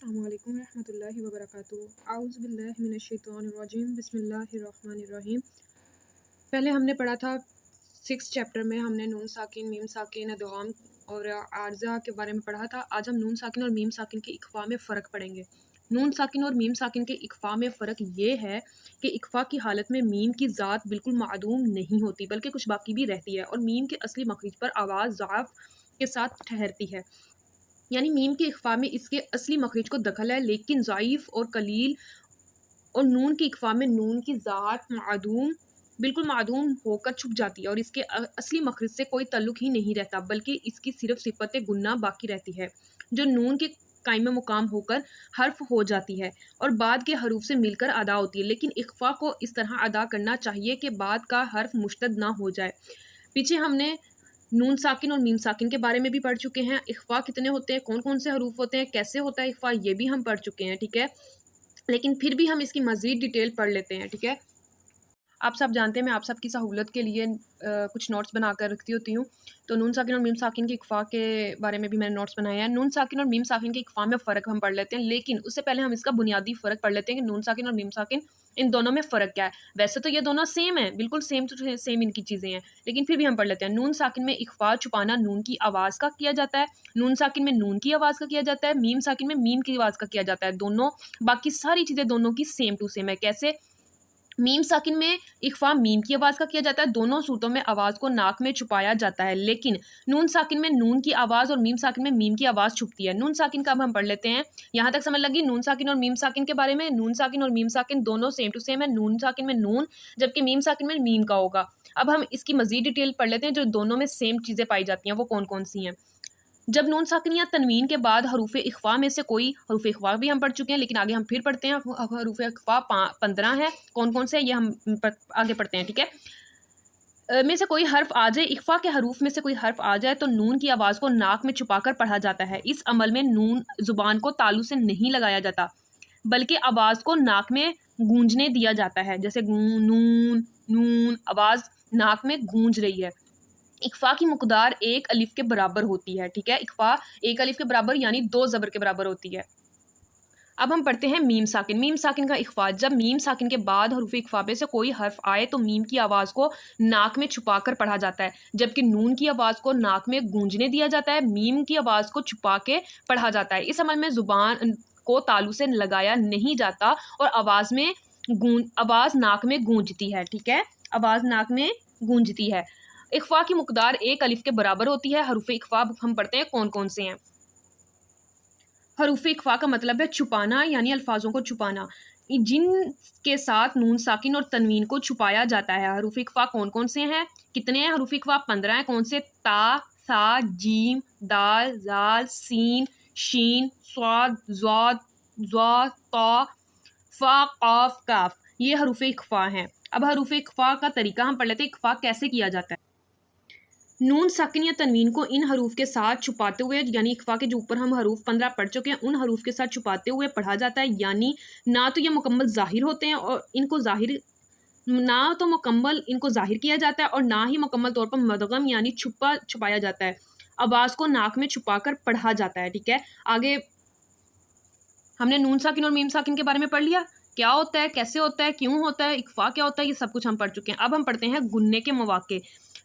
अस्सलामु अलैकुम रहमतुल्लाहि व बरकातुहू। आऊज़ु बिल्लाहि मिनश शैतानिर रजीम, बिस्मिल्लाहिर रहमानिर रहीम। पहले हमने पढ़ा था 6 चैप्टर में हमने नून साकिन, मीम साकिन, इदग़ाम और आर्ज़ा के बारे में पढ़ा था। आज हम नून साकिन और मीम साकिन के इख्फ़ा में फ़र्क पढ़ेंगे। नून साकिन और मीम साकिन के इख्फ़ा में फ़र्क ये है कि इख्फ़ा की हालत में मीम की ज़ात बिल्कुल मादूम नहीं होती, बल्कि कुछ बाकी भी रहती है और मीम के असली मखरिज पर आवाज़ ज़ाफ़ के साथ ठहरती है। यानी मीम के इख्फ़ा में इसके असली मखरिज को दखल है, लेकिन ज़ाइफ़ और कलील। और नून के इख्फ़ा में नून की ज़ात मादूम, बिल्कुल मादूम होकर छुप जाती है और इसके असली मखरिज से कोई तल्लुक ही नहीं रहता, बल्कि इसकी सिर्फ सिफ़त गुन्ना बाकी रहती है, जो नून के कायम मुकाम होकर हर्फ हो जाती है और बाद के हरूफ से मिलकर अदा होती है। लेकिन इख्फ़ा को इस तरह अदा करना चाहिए कि बाद का हर्फ मुश्तद ना हो जाए। पीछे हमने नून साकिन और मीम साकिन के बारे में भी पढ़ चुके हैं। इख्फ़ा कितने होते हैं, कौन कौन से हरूफ होते हैं, कैसे होता है इख्फ़ा, ये भी हम पढ़ चुके हैं, ठीक है। लेकिन फिर भी हम इसकी मज़ीद डिटेल पढ़ लेते हैं, ठीक है। आप सब जानते हैं मैं आप सब की सहूलत के लिए कुछ नोट्स बना कर रखती होती हूँ। तो नून साकिन और मीम साकिन के इख्फ़ा के बारे में भी मैंने नोट्स बनाए हैं। नून साकिन और मीम साकिन के इख्फ़ा में फ़र्क हम पढ़ लेते हैं, लेकिन उससे पहले हम इसका बुनियादी फ़र्क पढ़ लेते हैं कि नून साकिन और मीम साकिन इन दोनों में फ़र्क क्या है। वैसे तो ये दोनों सेम है, बिल्कुल सेम टू सेम इनकी चीज़ें हैं, लेकिन फिर भी हम पढ़ लेते हैं। नून साकिन में इख्फ़ा छुपाना नून की आवाज़ का किया जाता है, नून साकिन में नून की आवाज़ का किया जाता है, मीम साकिन में मीम की आवाज़ का किया जाता है। दोनों बाकी सारी चीज़ें दोनों की सेम टू सेम है। कैसे? मीम साकिन में इख्फ़ा मीम की आवाज़ का किया जाता है, दोनों सूरतों में आवाज़ को नाक में छुपाया जाता है, लेकिन नून साकिन में नून की आवाज़ और मीम साकिन में मीम की आवाज़ छुपती है। नून साकिन का अब हम पढ़ लेते हैं। यहाँ तक समझ लगी नून साकिन और मीम साकिन के बारे में। नून साकिन और मीम साकिन दोनों सेम टू सेम है। नून साकिन में नून, जबकि मीम साकिन में मीम का होगा। अब हम इसकी मज़ीद डिटेल पढ़ लेते हैं, जो दोनों में सेम चीज़ें पाई जाती हैं वो कौन कौन सी हैं। जब नून साकिन या तनवीन के बाद हरूफ इख्फ़ा में से कोई, हरूफ इख्फ़ा भी हम पढ़ चुके हैं, लेकिन आगे हम फिर पढ़ते हैं। हरूफ इख्फ़ा 15 है, कौन कौन से ये हम आगे पढ़ते हैं, ठीक है। में से कोई हर्फ आ जाए, इख्फ़ा के हरूफ में से कोई हर्फ आ जाए तो नून की आवाज़ को नाक में छुपाकर पढ़ा जाता है। इस अमल में नून ज़ुबान को तालू से नहीं लगाया जाता, बल्कि आवाज़ को नाक में गूंजने दिया जाता है। जैसे नून नून, आवाज़ नाक में गूंज रही है। इख्फ़ा की मुक़दार 1 अलिफ के बराबर होती है, ठीक है। इख्फ़ा 1 अलिफ के बराबर यानी 2 ज़बर के बराबर होती है। अब हम पढ़ते हैं मीम साकिन। मीम साकिन का इख्फ़ा, जब मीम साकिन के बाद हरूफ इख्फ़ा पे से कोई हर्फ आए तो मीम की आवाज़ को नाक में छुपाकर पढ़ा जाता है, जबकि नून की आवाज़ को नाक में गूंजने दिया जाता है। मीम की आवाज़ को छुपा के पढ़ा जाता है। इस अमल में ज़ुबान को तालू से लगाया नहीं जाता और आवाज़ नाक में गूंजती है, ठीक है। आवाज़ नाक में गूंजती है। इख्फ़ा की मुक़दार 1 अलिफ के बराबर होती है। हरूफ इख्फ़ा हम पढ़ते हैं कौन कौन से हैं। हरूफ इख्फ़ा का मतलब है छुपाना, यानी अल्फाजों को छुपाना, जिनके साथ नून साकिन और तनवीन को छुपाया जाता है। हरूफ इख्फ़ा कौन कौन से हैं, कितने हैं? हरूफ इख्फ़ा 15 हैं। कौन से? ता, सा, जीम, दाल, ज़ाल, सीन, शीन, स्वाद, ज़ाद, ज़ा, ता, फ़ा, क़ाफ़, काफ़, ये हरूफ इख्फ़ा हैं। अब हरूफ इख्फ़ा का तरीका हम पढ़ लेते हैं। इख्फ़ा कैसे किया जाता है। नून साकिन या तनवीन को इन हरूफ के साथ छुपाते हुए, यानी इख्फ़ा के जो ऊपर हम हरूफ 15 पढ़ चुके हैं, उन हरूफ के साथ छुपाते हुए पढ़ा जाता है। यानी ना तो ये मुकम्मल ज़ाहिर होते हैं और ना तो मुकम्मल इनको ज़ाहिर किया जाता है और ना ही मुकम्मल तौर पर मदगम यानी छुपाया जाता है। आवाज़ को नाक में छुपाकर पढ़ा जाता है, ठीक है। आगे हमने नून साकिन और मीम साकिन के बारे में पढ़ लिया, क्या होता है, कैसे होता है, क्यों होता है, इख्फ़ा क्या होता है, ये सब कुछ हम पढ़ चुके हैं। अब हम पढ़ते हैं गुन्ने के मौक़े।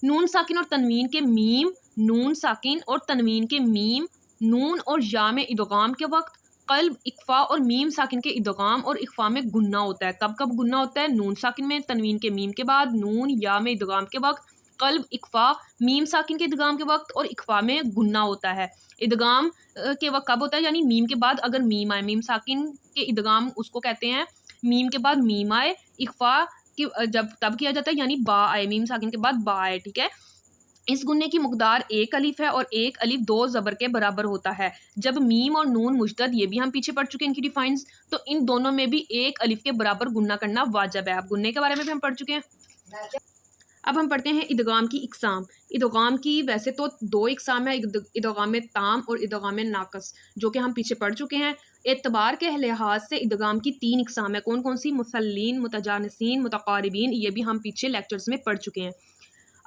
नून साकिन और तनवीन के मीम, नून साकिन और तनवीन के मीम, नून और या में इदग़ाम के वक्त क़ल्ब, इख्फ़ा और मीम साकिन के इदग़ाम और इख्फ़ा में गुन्ना होता है। कब कब गुन्ना होता है? नून साकिन में तनवीन के मीम के बाद, नून या में इदग़ाम के वक्त, क़ल्ब, इख्फ़ा, मीम साकिन के इदग़ाम के वक्त और इख्फ़ा में गुन्ना होता है। इदग़ाम के वक्त कब होता है? यानी मीम के बाद अगर मीम आए, मीम साकिन के इदग़ाम उसको कहते हैं मीम के बाद मीम आए, इख्फ़ा कि जब तब किया जाता है यानी बा आए, मीम साकिन के बाद बा आए, ठीक है। इस गुन्ने की मुक़दार 1 अलिफ है और 1 अलिफ 2 ज़बर के बराबर होता है। जब मीम और नून मुश्तद, ये भी हम पीछे पढ़ चुके हैं इनकी डिफाइंस, तो इन दोनों में भी 1 अलिफ के बराबर गुन्ना करना वाजिब है। अब गुन्ने के बारे में भी हम पढ़ चुके हैं। अब हम पढ़ते हैं इदग़ाम की इक़साम। इदग़ाम की वैसे तो 2 इक़साम है, इदग़ाम ताम और इदग़ाम नाक़स, जो कि हम पीछे पढ़ चुके हैं। एतबार के लिहाज से इदग़ाम की 3 इक़साम है। कौन कौन सी? मुसल्लीन, मुतजानिसीन, मुतक़ारिबीन, ये भी हम पीछे लेक्चर्स में पढ़ चुके हैं।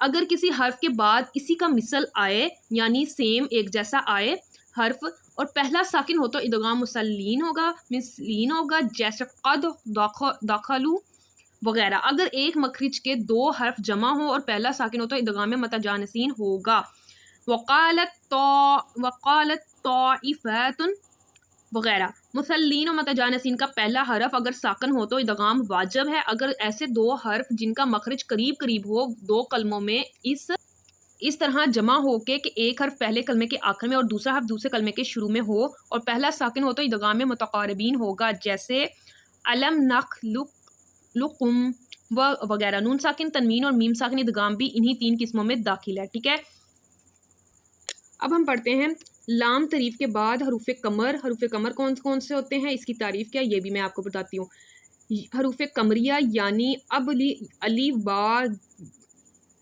अगर किसी हर्फ के बाद इसी का मिसल आए, यानी सेम एक जैसा आए, हर्फ और पहला साकिन हो तो इदगाम मुसल्लीन होगा, मिसलीन होगा, जैसे कद, दखलू वगैरह। अगर एक मखरिज के दो हर्फ जमा हो और पहला साकिन हो तो इदगाम मुतजानसीन होगा। वक़ालत ताइफ़ातुन वगैरह। मुसल्लीन और मुतजानसीन का पहला हरफ अगर साकन हो तो इदगाम वाजिब है। अगर ऐसे दो हर्फ जिनका मखरिज करीब करीब हो दो कलमों में इस तरह जमा हो के कि एक हर्फ पहले कलमे के आखिर में और दूसरा हर्फ दूसरे कलमे के शुरू में हो और पहला साकिन हो तो इदगाम मुतक़ारिबीन होगा, जैसे अलम नख़लुक़कुम वगैरह। नून साकिन, तनवीन और मीम साकिन इदगाम भी इन्हीं तीन किस्मों में दाखिल है। ठीक है, अब हम पढ़ते हैं लाम तरीफ के बाद हरूफ कमर। हरूफ कमर कौन कौन से होते हैं, इसकी तारीफ क्या, ये भी मैं आपको बताती हूँ। हरूफ कमरिया यानी अलिफ, बा,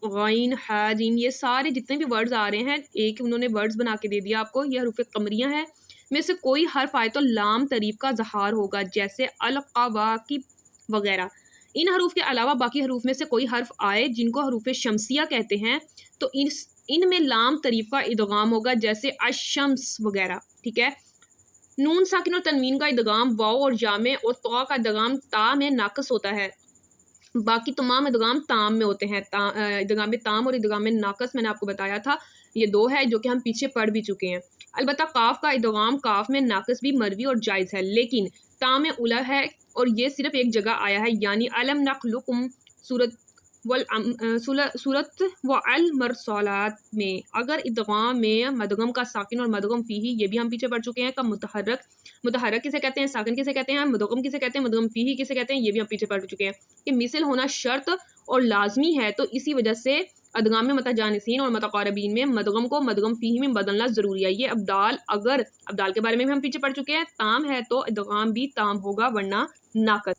गैन, हा, जीम, ये सारे जितने भी वर्ड्स आ रहे हैं एक उन्होंने वर्ड्स बना के दे दिया आपको, ये हरूफ कमरिया है। में से कोई हर्फ आए तो लाम तरीफ का ज़हार होगा, जैसे अलक़वाकिब वगैरह। इन हरूफ के अलावा बाकी हरूफ में से कोई हर्फ आए जिनको हरूफ शमसिया कहते हैं तो इनमें लाम तरीफ का इदगाम होगा, जैसे अशम्स वगैरह। ठीक है, नून साकिन और तनवीन का इदगाम वाव और या में और तौ का इदगाम ता में नाकस होता है। बाकी तमाम इदगाम ताम में होते हैं। इदगाम ताम और इदगाम नाकस मैंने आपको बताया था, ये दो है जो कि हम पीछे पढ़ भी चुके हैं। अलबत्ता काफ का इदगाम काफ में नाकस भी मरवी और जायज़ है, लेकिन ताम में उला है और ये सिर्फ एक जगह आया है, यानी अलम नख़लुक़कुम सूरत व अल मरसलात में। अगर इदगाम में मदगम का साकिन और मदगम फीही, ये भी हम पीछे पढ़ चुके हैं। कब मुतहर्रक किसे कहते हैं, साकिन किसे कहते हैं, मदगम किसे कहते हैं, मदगम फीही किसे कहते हैं, ये भी हम पीछे पढ़ चुके हैं। कि मिसल होना शर्त और लाजमी है, तो इसी वजह से अदगाम में मुतजानिसीन और मुतक़ारिबीन में मदगम को मदगम फीही में बदलना ज़रूरी है। ये अब्दाल, अगर अब्दाल के बारे में भी हम पीछे पढ़ चुके हैं। ताम है तो इदगाम भी ताम होगा वरना नाकस।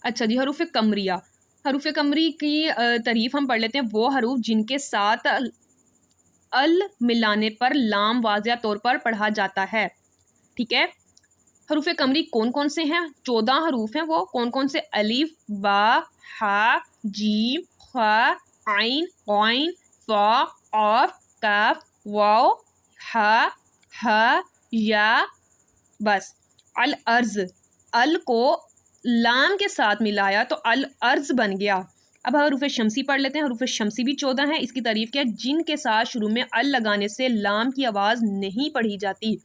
अच्छा जी, हरूफ कमरिया। हरूफ कमरी की तारीफ हम पढ़ लेते हैं। वो हरूफ जिनके साथ अल मिलाने पर लाम वाज़िया तौर पर पढ़ा जाता है। ठीक है, हरूफ कमरी कौन कौन से हैं, 14 हरूफ हैं। वो कौन कौन से, अलिफ, बा, हा, जीम, खा, आइन, गैन, फा, क़ाफ, काफ, वाव, हा, या, बस। अल अर्ज़, अल को लाम के साथ मिलाया तो अल अर्ज़ बन गया। अब हरूफ शमसी पढ़ लेते हैं। हरूफ शमसी भी 14 हैं। इसकी तारीफ क्या, जिनके साथ शुरू में अल लगाने से लाम की आवाज़ नहीं पढ़ी जाती।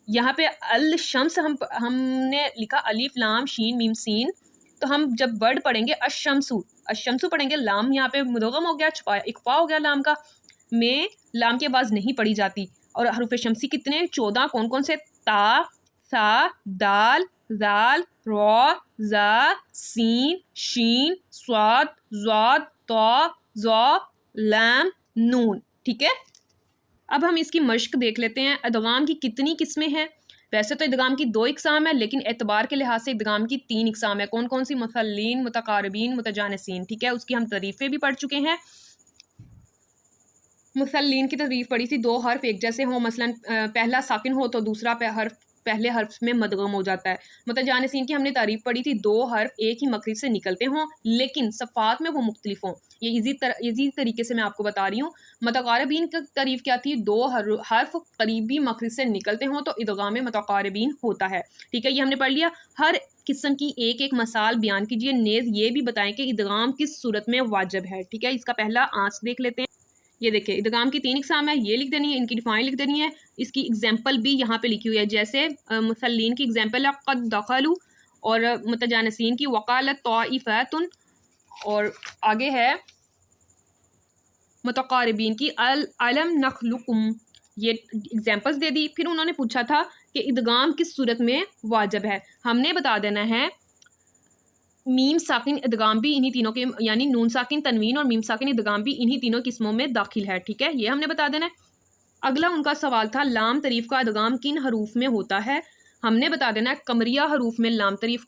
यहाँ पे अल शम्स हमने लिखा अलिफ लाम शीन मीम सीन, तो हम जब वर्ड पढ़ेंगे अशम्सु पढ़ेंगे, लाम यहाँ पे मुदगम हो गया, छुपाया इकफा हो गया लाम का, में लाम की आवाज़ नहीं पढ़ी जाती। और हरूफ शमसी कितने, 14। कौन कौन से, ता, सा, दाल, जाल, रॉ, जा, सीन, शीन, स्वाद, ज़ाद, तौ, ज़ौ, लाम, नून। ठीक है, अब हम इसकी मश्क देख लेते हैं। इदगाम की कितनी किस्में हैं। वैसे तो इदगाम की 2 इकसाम है, लेकिन एतबार के लिहाज से इदगाम की 3 इकसाम है। कौन कौन सी, मुसल्लीन, मुतक़ारिबीन, मुतजानिसीन। ठीक है, उसकी हम तारीफ़ें भी पढ़ चुके हैं। मुसल्लीन की तारीफ़ पढ़ी थी, 2 हर्फ एक जैसे हों, मसलन पहला साकिन हो तो दूसरा पहले हर्फ में मदगम हो जाता है। मुतजानिसीन की हमने तारीफ़ पढ़ी थी, 2 हर्फ एक ही मखरिज से निकलते हों लेकिन सफ़ात में वो मुख्तलिफ हों। ये इजी तरीके से मैं आपको बता रही हूँ। मुतक़ारिबीन की तारीफ़ क्या थी, 2 हर्फ करीबी मखरिज से निकलते हों तो इदगाम मुतक़ारिबीन होता है। ठीक है, ये हमने पढ़ लिया। हर किस्म की एक एक मसाल बयान कीजिए, नेज़ ये भी बताएं कि इदगाम किस सूरत में वाजिब है। ठीक है, इसका पहला आंस देख लेते हैं। ये देखिए, इदगाम की 3 इकसाम है, ये लिख देनी है, इनकी डिफाइन लिख देनी है। इसकी एग्जाम्पल भी यहाँ पे लिखी हुई है, जैसे मुसल्लीन की एग्जाम्पल है क़द दखलू, और मुतजानिसीन की वक़ालत ताइफ़ातुन, और आगे है मुतक़ारिबीन की अलम नख़लुक़कुम। ये एग्जाम्पल्स दे दी। फिर उन्होंने पूछा था कि इदगाम किस सूरत में वाजिब है। हमने बता देना है मीम साकिन इदगाम भी इन्हीं तीनों के, यानी नून साकिन, तनवीन और मीम साकिन इदगाम भी इन्हीं तीनों किस्मों में दाखिल है। ठीक है, ये हमने बता देना है। अगला उनका सवाल था लाम तरीफ का इदगाम किन हरूफ में होता है। हमने बता देना है कमरिया हरूफ में लाम तरीफ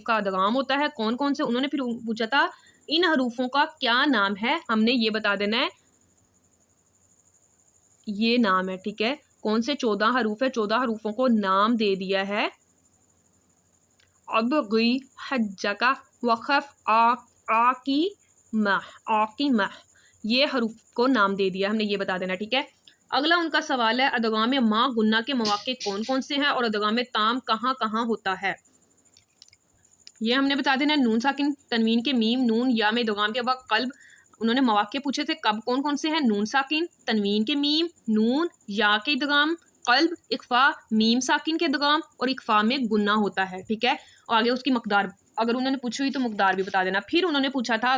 का इदगाम होता है। कौन कौन से, उन्होंने फिर पूछा था इन हरूफों का क्या नाम है, हमने ये बता देना है, ये नाम है। ठीक है, कौन से 14 हरूफ है, 14 हरूफों को नाम दे दिया है। अबगी, हज्जका, वक़फ़, आकी, मह, ये हरूफ को नाम दे दिया हमने, ये बता देना। ठीक है, اگلا ان کا سوال ہے ادغام ما گنہ کے مواقع کون کون سے ہیں اور ادغام تام کہاں کہاں ہوتا ہے. یہ ہم نے بتا دینا ہے نون ساکن تنوین کے میم نون یا میں ادغام کے بعد قلب. انہوں نے مواقع پوچھے تھے کب کون کون سے ہیں. نون ساکن تنوین کے میم نون یا کے ادغام قلب اخفا میم ساکن کے ادغام اور اخفا میں گنہ ہوتا ہے. ٹھیک ہے. اور آگے اس کی مقدار اگر انہوں نے پوچھی ہوئی تو مقدار بھی بتا دینا. پھر انہوں نے پوچھا تھا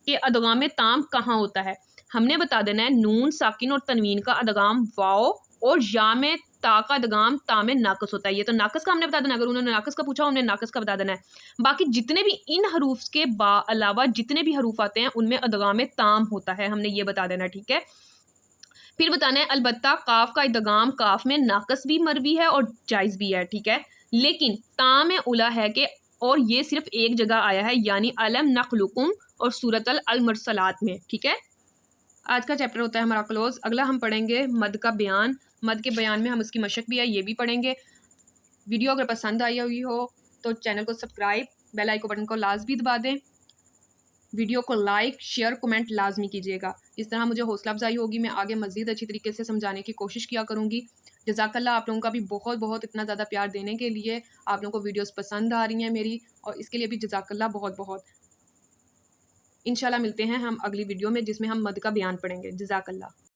کہ ادغام تام کہاں ہوتا ہے. ہم نے بتا دینا ہے نون ساکن اور تنوین کا ادغام واو اور یا میں تا کا ادغام تا میں ناقص ہوتا ہے. یہ تو ناقص کا ہم نے بتا دینا. اگر انہوں نے ناقص کا پوچھا ہم نے ناقص کا بتا دینا ہے. باقی جتنے بھی ان حروف کے علاوہ جتنے بھی حروف آتے ہیں ان میں ادغام تام ہوتا ہے. ہم نے یہ بتا دینا. ٹھیک ہے. پھر بتانا ہے البتہ کاف کا ادغام کاف میں ناقص بھی مروی ہے اور جائز بھی ہے. ٹھیک ہے. لیکن تام اولا ہے کہ اور یہ صرف ایک جگہ آیا ہے یعنی علم نخلقکم اور سورۃ المرسلات میں. ٹھیک ہے. آج کا چیپٹر ہوتا ہے ہمارا کلوز. اگلا ہم پڑھیں گے مد کا بیان. مد کے بیان میں ہم اس کی مشق بھی ہے یہ بھی پڑھیں گے. ویڈیو اگر پسند آئی ہوئی ہو تو چینل کو سبسکرائب بیل آئیکن بٹن کو لازمی دبا دیں. ویڈیو کو لائک شیئر کمنٹ لازمی کیجیے گا. اس طرح مجھے حوصلہ افزائی ہوگی. میں آگے مزید اچھی طریقے سے سمجھانے کی کوشش کیا کروں گی. جزاک اللہ آپ لوگوں کا بھی بہت بہت اتنا زیادہ پیار دینے کے لیے. آپ لوگوں کو ویڈیوز پسند آ رہی ہیں میری اور اس کے لیے بھی جزاک اللہ بہت بہت. انشاءاللہ ملتے ہیں ہم اگلی ویڈیو میں جس میں ہم مد کا بیان پڑھیں گے. جزاک اللہ.